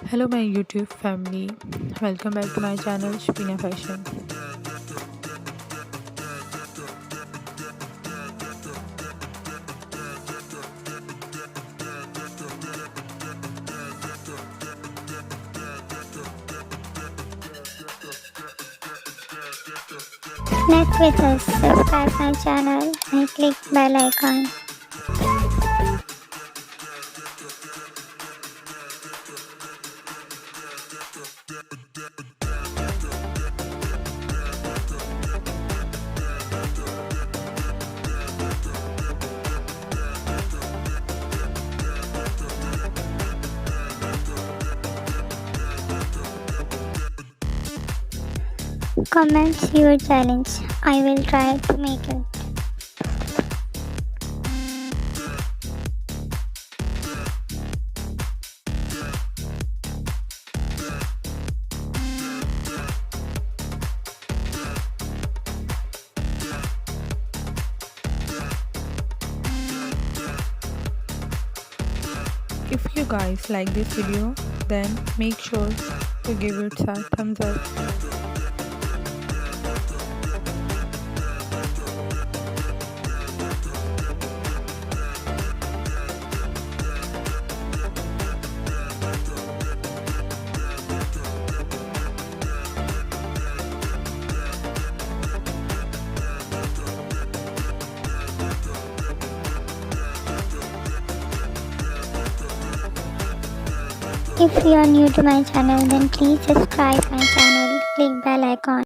Hello my YouTube family, welcome back to my channel Shabeena Fashion. Connect with us, subscribe my channel and click bell icon. Comment your challenge. I will try to make it. If you guys like this video, then make sure to give it a thumbs up. If you are new to my channel, then please subscribe my channel, click bell icon.